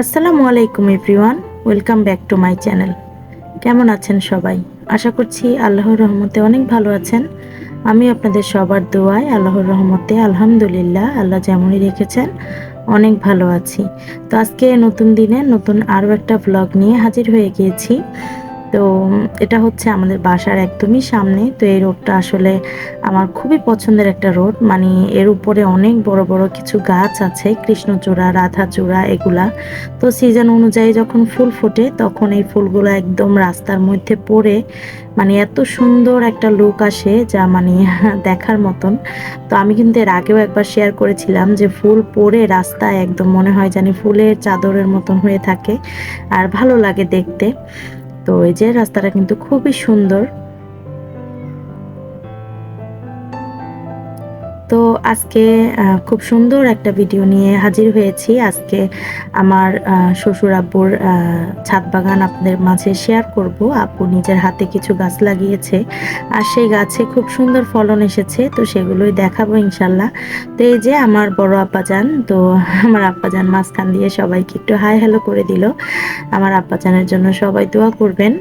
আসসালামু আলাইকুম everyone, welcome back to my channel. কেমন আছেন সবাই? আশা করছি আল্লাহর রহমতে অনেক ভালো আছেন। আমি আপনাদের সবার দোয়ায় আল্লাহর রহমতে আলহামদুলিল্লাহ, আল্লাহ যেমনই রেখেছেন অনেক ভালো আছি। তো আজকে নতুন দিনে নতুন আরও একটা ব্লগ নিয়ে হাজির হয়ে গিয়েছি। তো এটা হচ্ছে আমাদের বাসার একদমই সামনে। তো এই রোডটা আসলে আমার খুবই পছন্দের একটা রোড। মানে এর উপরে অনেক বড় বড় কিছু গাছ আছে, কৃষ্ণচূড়া, রাধাচূড়া এগুলা। তো সিজন অনুযায়ী যখন ফুল ফোটে তখন এই ফুলগুলো একদম রাস্তার মধ্যে পড়ে মানে এত সুন্দর একটা লুক আসে যা মানে দেখার মতন। তো আমি কিন্তু এর আগেও একবার শেয়ার করেছিলাম যে ফুল পড়ে রাস্তায় একদম মনে হয় জানি ফুলের চাদরের মতন হয়ে থাকে, আর ভালো লাগে দেখতে। তো এই যে রাস্তাটা কিন্তু খুবই সুন্দর। তো আজকে খুব সুন্দর একটা ভিডিও নিয়ে হাজির হয়েছি। আজকে আমার শ্বশুর আব্বুর ছাদ বাগান আপনাদের মাঝে শেয়ার করব। আব্বু নিজের হাতে কিছু গাছ লাগিয়েছে, আর সেই গাছে খুব সুন্দর ফলন এসেছে, তো সেগুলোই দেখাবো ইনশাল্লাহ। তো এই যে আমার বড় আব্বাজান, তো আমার আব্বাজান মাঝখান দিয়ে সবাইকে একটু হাই হ্যালো করে দিল। আমার আব্বাজানের জন্য সবাই দোয়া করবেন।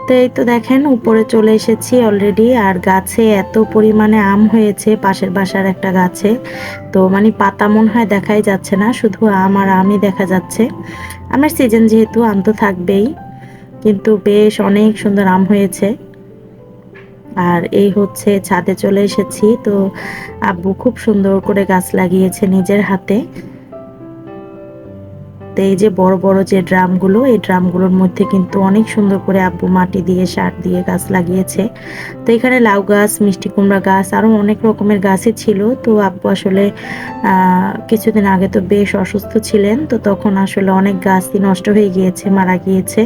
তো এই তো দেখেন উপরে চলে এসেছি অলরেডি, আর গাছে এত পরিমাণে আম হয়েছে পাশের বাসার একটা গাছে। তো মানে পাতা মনে হয় দেখাই যাচ্ছে না, শুধু আম আর আমই দেখা যাচ্ছে। আমের সিজন যেহেতু আম তো থাকবেই, কিন্তু বেশ অনেক সুন্দর আম হয়েছে। আর এই হচ্ছে ছাদে চলে এসেছি। তো আব্বু খুব সুন্দর করে গাছ লাগিয়েছে নিজের হাতে। তো এই যে বড় বড় যে ড্রামগুলো, এই ড্রামগুলোর মধ্যে কিন্তু অনেক সুন্দর করে আব্বু মাটি দিয়ে সার দিয়ে গাছ লাগিয়েছে। তো এখানে লাউ গাছ, মিষ্টি কুমড়া গাছ, আরও অনেক রকমের গাছই ছিল। তো আব্বু আসলে কিছুদিন আগে তো বেশ অসুস্থ ছিলেন, তো তখন আসলে অনেক গাছই নষ্ট হয়ে গিয়েছে, মারা গিয়েছে।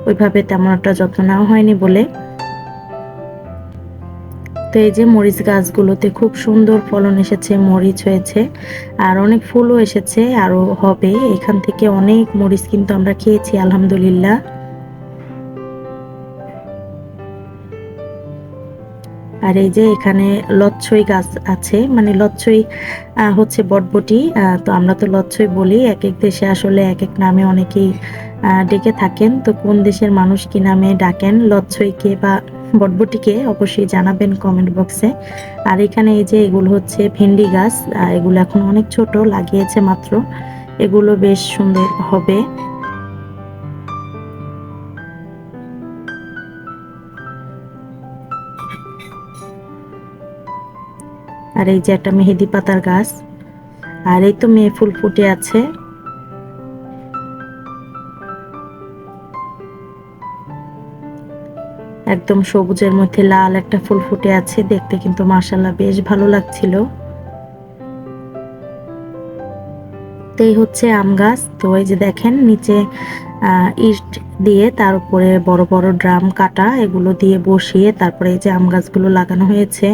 ওইভাবে তেমন একটা যত্ন নেওয়া হয়নি বলে। তো এই যে মরিচ গাছগুলোতে খুব সুন্দর ফলন এসেছে, মরিচ হয়েছে, আর অনেক ফুলও এসেছে, আরও হবে। এখান থেকে অনেক মরিচ কিন্তু আমরা খেয়েছি আলহামদুলিল্লাহ। আর এই যে এখানে লচ্ছই গাছ আছে, মানে লচ্ছই হচ্ছে বটবটি। তো আমরা তো লচ্ছই বলি, এক এক দেশে আসলে এক এক নামে অনেকেই ডেকে থাকেন। তো কোন দেশের মানুষ কি নামে ডাকেন লচ্ছইকে বা বটবটিকে অবশ্যই জানাবেন কমেন্ট বক্সে। আর এখানে এই যে এগুলো হচ্ছে ভেন্ডি গাছ, এগুলো এখন অনেক ছোট, লাগিয়েছে মাত্র। এগুলো বেশ সুন্দর হবে। আর এই যে একটা মেহেদি পাতার গাছ, আর এই তো মেয়ে ফুল ফুটে আছে। একদম সবুজের মধ্যে লাল একটা ফুল ফুটে আছে, দেখতে কিন্তু মাশাআল্লাহ বেশ ভালো লাগছিল। তো এই হচ্ছে আম গাছ। তো এই যে দেখেন নিচে ইট দিয়ে তার উপরে বড় বড় ড্রাম কাটা, এগুলো দিয়ে বসিয়ে তারপরে এই যে আম গাছগুলো লাগানো হয়েছে।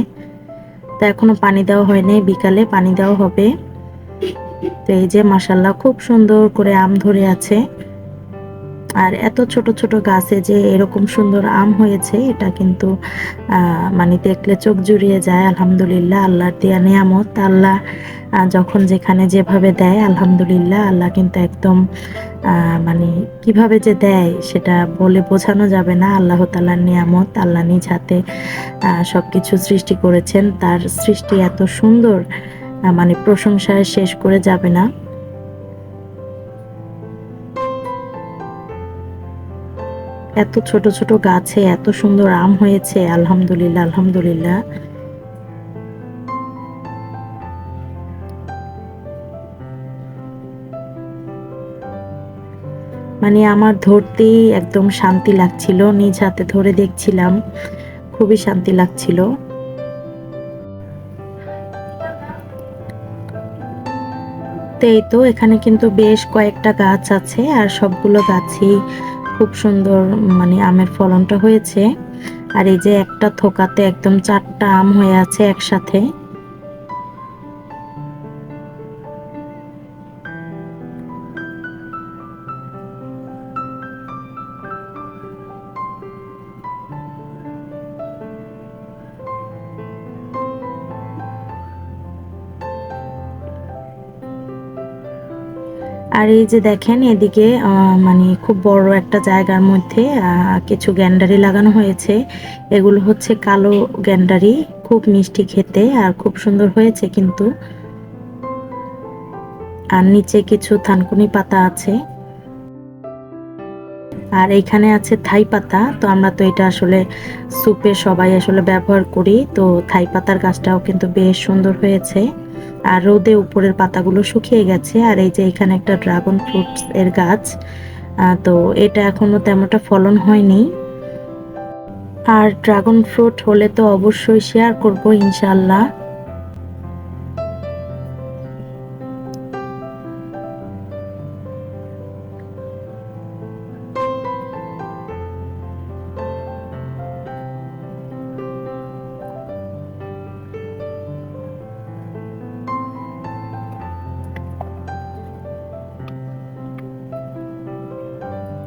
তো এখনো পানি দেওয়া হয়নি, বিকালে পানি দেওয়া হবে। তো এই যে মাশাআল্লাহ খুব সুন্দর করে আম ধরে আছে। আর এত ছোট ছোট গাছে যে এরকম সুন্দর আম হয়েছে, এটা কিন্তু মানে দেখলে চোখ জুড়িয়ে যায়। আলহামদুলিল্লাহ, আল্লাহর দেয়া নিয়ামত। আল্লাহ যখন যেখানে যেভাবে দেয়, আলহামদুলিল্লাহ, আল্লাহ কিন্তু একদম মানে কিভাবে যে দেয় সেটা বলে বোঝানো যাবে না। আল্লাহ তাআলার নিয়ামত, আল্লাহ নিজ হাতে সবকিছু সৃষ্টি করেছেন। তার সৃষ্টি এত সুন্দর, মানে প্রশংসায় শেষ করে যাবে না। এত ছোট ছোট গাছে এত সুন্দর আম হয়েছে, আলহামদুলিল্লাহ আলহামদুলিল্লাহ। মানে আমার ধরতেই একদম শান্তি লাগছিল, নিজ হাতে ধরে দেখছিলাম, খুবই শান্তি লাগছিল। তো এই তো এখানে কিন্তু বেশ কয়েকটা গাছ আছে, আর সবগুলো গাছই খুব সুন্দর, মানে আমের ফলনটা হয়েছে। আর এই যে একটা থোকাতে একদম 4টা আম হয়ে আছে একসাথে। আর এই যে দেখেন এদিকে মানে খুব বড় একটা জায়গার মধ্যে কিছু গ্যান্ডারি লাগানো হয়েছে। এগুলো হচ্ছে কালো গ্যান্ডারি, খুব মিষ্টি খেতে আর খুব সুন্দর হয়েছে কিন্তু। আর নিচে কিছু থানকুনি পাতা আছে, আর এইখানে আছে থাই পাতা। তো আমরা তো এটা আসলে স্যুপে সবাই আসলে ব্যবহার করি। তো থাই পাতার গাছটাও কিন্তু বেশ সুন্দর হয়েছে, আর রোদে উপরের পাতাগুলো শুকিয়ে গেছে। আর এই যে এখানে একটা ড্রাগন ফ্রুটস এর গাছ, তো এটা এখনো তেমনটা ফলন হয়নি। আর ড্রাগন ফ্রুট হলে তো অবশ্যই শেয়ার করব ইনশাআল্লাহ।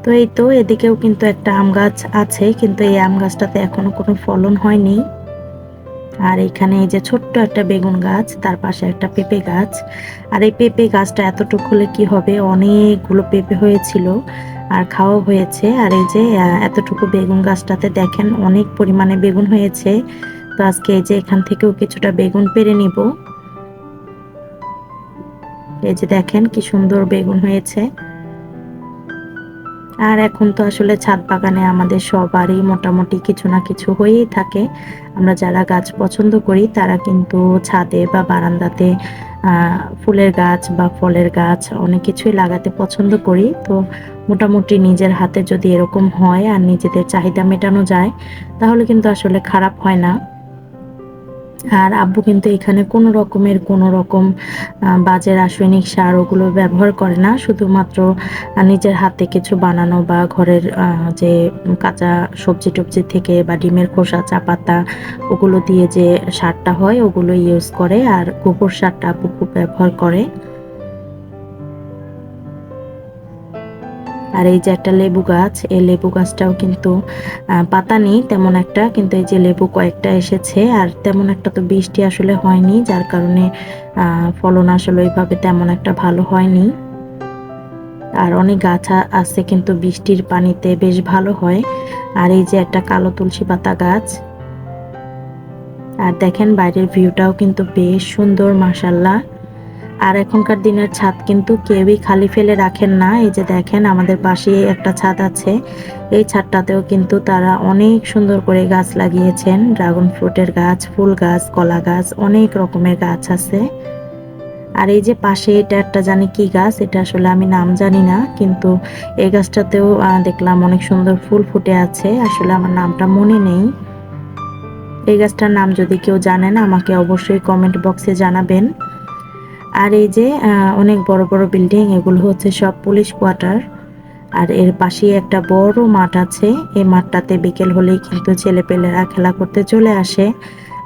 তো এই তো এদিকেও কিন্তু একটা আম গাছ আছে, কিন্তু এই আম গাছটাতে এখনো কোনো ফলন হয়নি। আর এখানে এই যে ছোট্ট একটা বেগুন গাছ, তার পাশে একটা পেঁপে গাছ। আর এই পেঁপে গাছটা এতটুকু হলে কি হবে, অনেকগুলো পেঁপে হয়েছিল আর খাওয়া হয়েছে। আর এই যে এতটুকু বেগুন গাছটাতে দেখেন অনেক পরিমাণে বেগুন হয়েছে। তো আজকে এই যে এখান থেকেও কিছুটা বেগুন পেড়ে নিব। এই যে দেখেন কি সুন্দর বেগুন হয়েছে। আর এখন তো আসলে ছাদ বাগানে আমাদের সবারই মোটামুটি কিছু না কিছু হয়েই থাকে। আমরা যারা গাছ পছন্দ করি তারা কিন্তু ছাদে বা বারান্দাতে ফুলের গাছ বা ফলের গাছ অনেক কিছুই লাগাতে পছন্দ করি। তো মোটামুটি নিজের হাতে যদি এরকম হয় আর নিজেদের চাহিদা মেটানো যায়, তাহলে কিন্তু আসলে খারাপ হয় না। আর আব্বু কিন্তু এখানে কোনো রকম বাজে রাসায়নিক সার ওগুলো ব্যবহার করে না। শুধুমাত্র নিজের হাতে কিছু বানানো বা ঘরের যে কাঁচা সবজি-টবজি থেকে বা ডিমের খোসা, চা পাতা ওগুলো দিয়ে যে সারটা হয় ওগুলো ইউজ করে। আর গোবর সারটা আব্বু খুব ব্যবহার করে। আর এই যে একটা লেবু গাছ, এই লেবু গাছটাও কিন্তু পাতা নেই তেমন একটা, কিন্তু এই যে লেবু কয়েকটা এসেছে। আর তেমন একটা তো বৃষ্টি আসলে হয়নি, যার কারণে ফলন আসলে ওইভাবে তেমন একটা ভালো হয়নি। আর অনেক গাছ আছে কিন্তু বৃষ্টির পানিতে বেশ ভালো হয়। আর এই যে একটা কালো তুলসী পাতা গাছ। আর দেখেন বাইরের ভিউটাও কিন্তু বেশ সুন্দর মাশাআল্লাহ। আর এখনকার দিনের ছাদ কিন্তু কেউই খালি ফেলে রাখেন না। এই যে দেখেন আমাদের পাশেই একটা ছাদ আছে। এই ছাদটাতেও কিন্তু তারা অনেক সুন্দর করে গাছ লাগিয়েছেন। ড্রাগন ফ্রুটের গাছ, ফুল গাছ, কলা গাছ, অনেক রকমের গাছ আছে। আর এই যে পাশে এটা একটা জানি কি গাছ, এটা আসলে আমি নাম জানি না, কিন্তু এই গাছটাতেও দেখলাম অনেক সুন্দর ফুল ফুটে আছে। আসলে আমার নামটা মনে নেই। এই গাছটার নাম যদি কেউ জানেন আমাকে অবশ্যই কমেন্ট বক্সে জানাবেন। আর এই যে অনেক বড় বড় বিল্ডিং, এগুলো হচ্ছে সব পুলিশ কোয়ার্টার। আর এর পাশেই একটা বড় মাঠ আছে। এই মাঠটাতে বিকেল হলেই কিন্তু ছেলেপেলেরা খেলা করতে চলে আসে।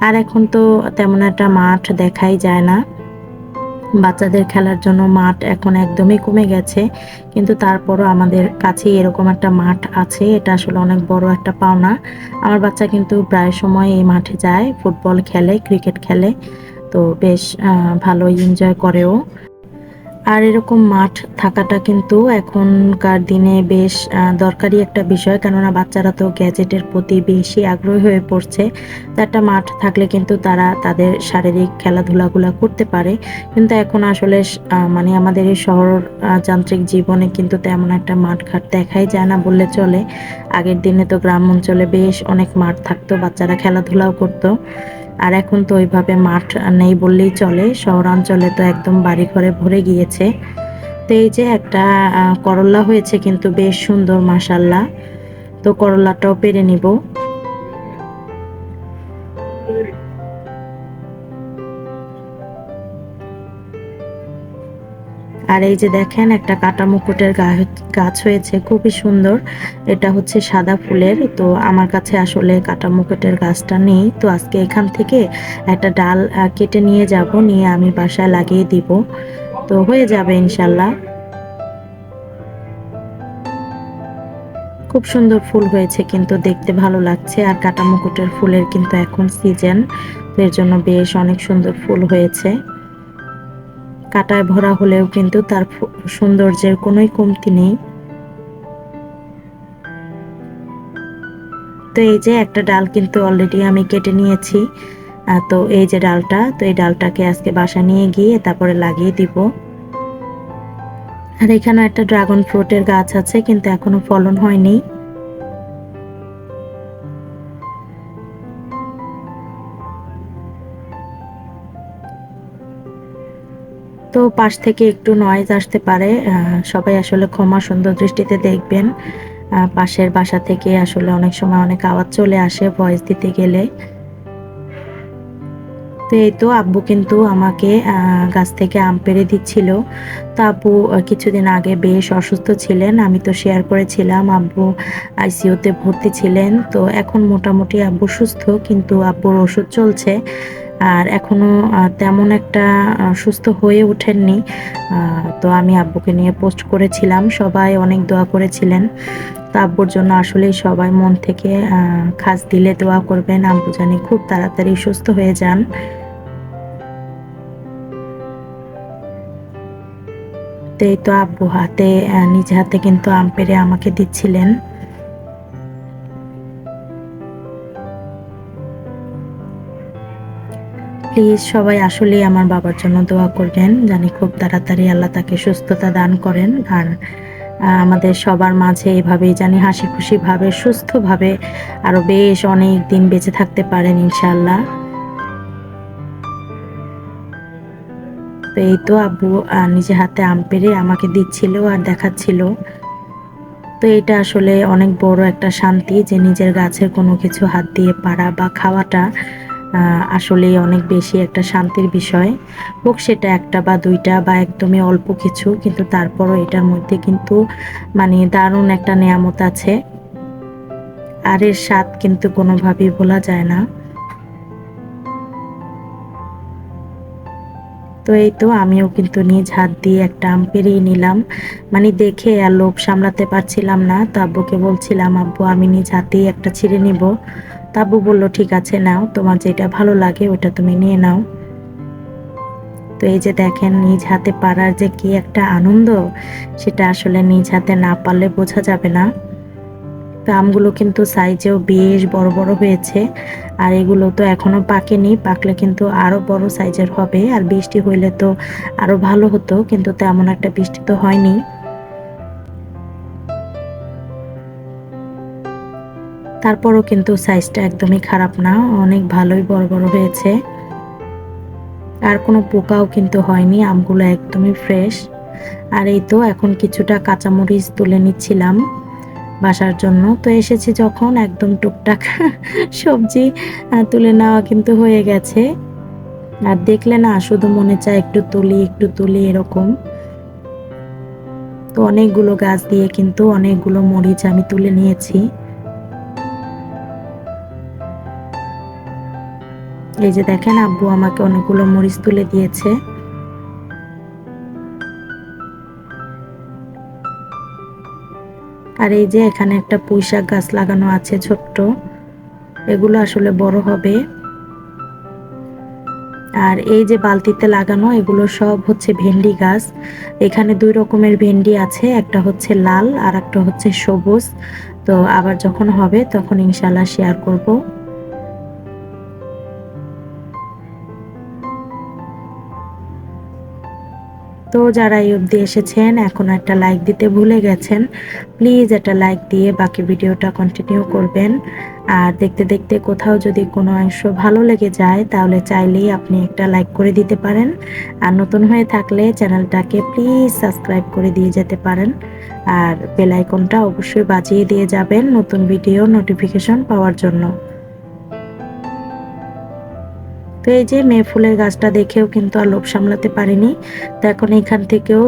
আর এখন তো তেমন একটা মাঠ দেখাই যায় না। বাচ্চাদের খেলার জন্য মাঠ এখন একদমই কমে গেছে। কিন্তু তারপরও আমাদের কাছেই এরকম একটা মাঠ আছে। এটা আসলে অনেক বড় একটা পাওনা। আমার বাচ্চা কিন্তু প্রায় সময় এই মাঠে যায়, ফুটবল খেলে, ক্রিকেট খেলে। তো বেশ ভালোই এনজয় করেও। আর এরকম মাঠ থাকাটা কিন্তু এখনকার দিনে বেশ দরকারি একটা বিষয়, কেননা বাচ্চারা তো গ্যাজেটের প্রতি বেশি আগ্রহী হয়ে পড়ছে। তো একটা মাঠ থাকলে কিন্তু তারা তাদের শারীরিক খেলাধুলাগুলা করতে পারে। কিন্তু এখন আসলে মানে আমাদের এই শহর যান্ত্রিক জীবনে কিন্তু তেমন একটা মাঠঘাট দেখাই যায় না বললে চলে। আগের দিনে তো গ্রাম অঞ্চলে বেশ অনেক মাঠ থাকতো, বাচ্চারা খেলাধুলাও করতো। আর এখন তো ওইভাবে মাঠ নেই বললেই চলে। শহরাঞ্চলে তো একদম বাড়িঘরে ভরে গিয়েছে। তো এই যে একটা করল্লা হয়েছে কিন্তু বেশ সুন্দর মাশাআল্লাহ। তো করল্লাটাও পেড়ে নিব। আর এই যে দেখেন একটা কাটা মুকুটের গাছ হয়েছে, খুবই সুন্দর। এটা হচ্ছে সাদা ফুলের। তো আমার কাছে আসলে কাটা মুকুটের গাছটা নেই, তো আজকে এখান থেকে একটা ডাল কেটে নিয়ে যাব, নিয়ে আমি বাসায় লাগিয়ে দিব। তো হয়ে যাবে ইনশাল্লাহ। খুব সুন্দর ফুল হয়েছে কিন্তু দেখতে ভালো লাগছে। আর কাটা মুকুটের ফুলের কিন্তু এখন সিজন, তো এর জন্য বেশ অনেক সুন্দর ফুল হয়েছে। কাটায় ভরা হলেও কিন্তু তার সৌন্দর্যের কোনোই কমতি নেই। তো এই যে একটা ডাল কিন্তু অলরেডি আমি কেটে নিয়েছি। তো এই যে ডালটা, তো এই ডালটাকে আজকে বাসা নিয়ে গিয়ে তারপরে লাগিয়ে দিব। আর এখানে একটা ড্রাগন ফ্রুটের গাছ আছে, কিন্তু এখনো ফলন হয়নি। তো পাশ থেকে একটু নয়েজ আসতে পারে, সবাই আসলে ক্ষমা সুন্দর দৃষ্টিতে দেখবেন। পাশের বাসা থেকে আসলে অনেক সময় অনেক আওয়াজ চলে আসে ভয়েস দিতে গেলে। তো এই তো আব্বু কিন্তু আমাকে গাছ থেকে আম পেড়ে দিচ্ছিল। তো আব্বু কিছুদিন আগে বেশ অসুস্থ ছিলেন, আমি তো শেয়ার করেছিলাম। আব্বু আইসিইউতে ভর্তি ছিলেন। তো এখন মোটামুটি আব্বু সুস্থ, কিন্তু আব্বুর ওষুধ চলছে। আর এখনো তেমন একটা সুস্থ হয়ে ওঠেননি। তো আমি আব্বুকে নিয়ে পোস্ট করেছিলাম, সবাই অনেক দোয়া করেছিলেন। তো আব্বুর জন্য আসলেই সবাই মন থেকে খাস দিলে দোয়া করবেন, আব্বু জানি খুব তাড়াতাড়ি সুস্থ হয়ে যান। তো এই তো আব্বু নিজে হাতে কিন্তু আম পেড়ে আমাকে দিচ্ছিলেন। প্লিজ সবাই আসলেই আমার বাবার জন্য দোয়া করবেন, জানি খুব তাড়াতাড়ি আল্লাহ তাকে সুস্থতা দান করেন। আর আমাদের সবার মাঝে এভাবেই জানি হাসি খুশিভাবে সুস্থভাবে আরো বেশ অনেক দিন বেঁচে থাকতে পারেন ইনশাআল্লাহ। তো এই তো আব্বু নিজে হাতে আম পেড়ে আমাকে দিচ্ছিল আর দেখাচ্ছিল। তো এটা আসলে অনেক বড় একটা শান্তি যে নিজের গাছের কোনো কিছু হাত দিয়ে পাড়া বা খাওয়াটা আসলেই অনেক বেশি একটা শান্তির বিষয়। হোক সেটা একটা বা দুইটা বা একদমই অল্প কিছু, কিন্তু তারপরও এটার মধ্যে কিন্তু মানে দারুণ একটা নেয়ামত আছে। আর এর স্বাদ কিন্তু কোনোভাবেই ভোলা যায় না। তো এই তো আমিও কিন্তু নিজ হাত দিয়ে একটা আম পেড়িয়ে নিলাম। মানে দেখে আর লোভ সামলাতে পারছিলাম না। তো আব্বুকে বলছিলাম, আব্বু আমি নিজ হাতেই একটা ছিঁড়ে নিব। তো আব্বু বলল, ঠিক আছে নাও, তোমার যেটা ভালো লাগে ওটা তুমি নিয়ে নাও। তো এই যে দেখেন নিজ হাতে পাড়ার যে কি একটা আনন্দ, সেটা আসলে নিজ হাতে না পারলে বোঝা যাবে না। তো আমগুলো কিন্তু সাইজেও বেশ বড় বড় হয়েছে। আর এগুলো তো এখনো পাকেনি, পাকলে কিন্তু আরো বড় সাইজের হবে। আর বৃষ্টি হইলে তো আরো ভালো হতো, কিন্তু তেমন একটা বৃষ্টি তো হয়নি। তারপরও কিন্তু সাইজটা একদমই খারাপ না, অনেক ভালোই বড় বড় হয়েছে। আর কোনো পোকাও কিন্তু হয়নি, আমগুলো একদমই ফ্রেশ। আর এই তো এখন কিছুটা কাঁচামরিচ তুলে নিচ্ছিলাম বাসার জন্য। তো এসেছি যখন একদম টুকটাক সবজি তুলে নেওয়া কিন্তু হয়ে গেছে। আর দেখলে না শুধু মনে চায় একটু তুলি একটু তুলি এরকম। তো অনেকগুলো গাছ দিয়ে কিন্তু অনেকগুলো মরিচ আমি তুলে নিয়েছি। এই যে দেখেন আব্বু আমাকে অনেকগুলো মরিচ তুলে দিয়েছে। আর এই যে এখানে একটা পুঁইশাক গাছ লাগানো আছে ছোট্ট, এগুলো আসলে বড় হবে। আর এই যে বালতিতে লাগানো এগুলো সব হচ্ছে ভেন্ডি গাছ। এখানে দুই রকমের ভেন্ডি আছে, একটা হচ্ছে লাল আর একটা হচ্ছে সবুজ। তো আবার যখন হবে তখন ইনশাল্লাহ শেয়ার করব। তো যারা এই অবধি এসেছেন এখন একটা লাইক দিতে ভুলে গেছেন, প্লিজ একটা লাইক দিয়ে বাকি ভিডিওটা কন্টিনিউ করবেন। আর দেখতে দেখতে কোথাও যদি কোনো অংশ ভালো লেগে যায় তাহলে চাইলেই আপনি একটা লাইক করে দিতে পারেন। আর নতুন হয়ে থাকলে চ্যানেলটাকে প্লিজ সাবস্ক্রাইব করে দিয়ে যেতে পারেন। আর বেল আইকনটা অবশ্যই বাজিয়ে দিয়ে যাবেন নতুন ভিডিও নোটিফিকেশন পাওয়ার জন্য। তো এই যে মেয়ে ফুলের গাছটা দেখেও কিন্তু আর লোভ সামলাতে পারিনি। তো এখন এখান থেকেও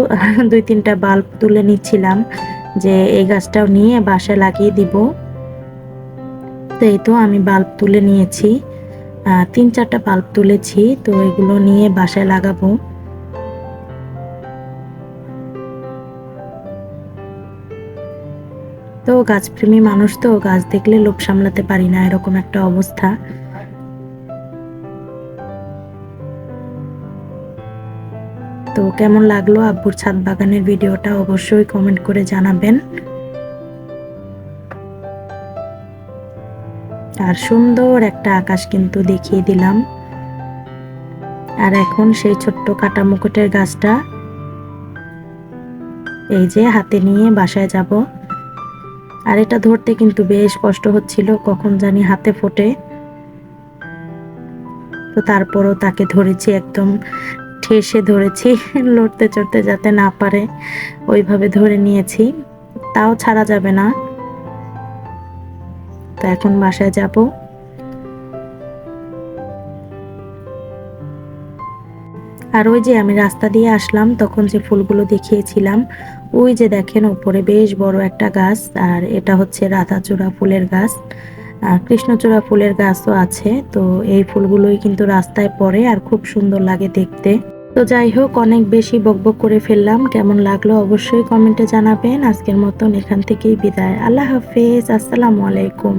দুই তিনটা বাল্ব তুলে নিচ্ছিলাম, যে এই গাছটাও নিয়ে বাসায় লাগিয়ে দিব। তো এই তো আমি বাল্ব তুলে নিয়েছি, তিন চারটা বাল্ব তুলেছি। তো এগুলো নিয়ে বাসায় লাগাবো। তো গাছপ্রেমী মানুষ, তো গাছ দেখলে লোভ সামলাতে পারি না, এরকম একটা অবস্থা। তো তো কেমন লাগলো আব্বুর ছাদ বাগানের ভিডিওটা অবশ্যই কমেন্ট করে জানাবেন। আর সুন্দর একটা আকাশ কিন্তু দেখিয়ে দিলাম। আর এখন সেই ছোট্ট কাটা মুকুটের গাছটা এই যে হাতে নিয়ে বাসায় যাব। আর এটা ধরতে কিন্তু বেশ কষ্ট হচ্ছিল, কখন জানি হাতে ফোটে। তো তারপরও তাকে ধরেছি, একদম ঠেসে ধরেছি লড়তে চড়তে যাতে না পারে, ওইভাবে ধরে নিয়েছি। তাও ছাড়া যাবে না। তো এখন বাসায় যাব। আর ওই যে আমি রাস্তা দিয়ে আসলাম তখন যে ফুলগুলো দেখিয়েছিলাম, ওই যে দেখেন উপরে বেশ বড় একটা গাছ, আর এটা হচ্ছে রাধাচূড়া ফুলের গাছ। কৃষ্ণচূড়া ফুলের গাছও আছে। তো এই ফুলগুলোই কিন্তু রাস্তায় পড়ে আর খুব সুন্দর লাগে দেখতে। তো যাই হোক, অনেক বেশি বকবক করে ফেললাম। কেমন লাগলো অবশ্যই কমেন্টে জানাবেন। আজকের মতন এখান থেকেই বিদায়। আল্লাহ হাফেজ, আসসালামু আলাইকুম।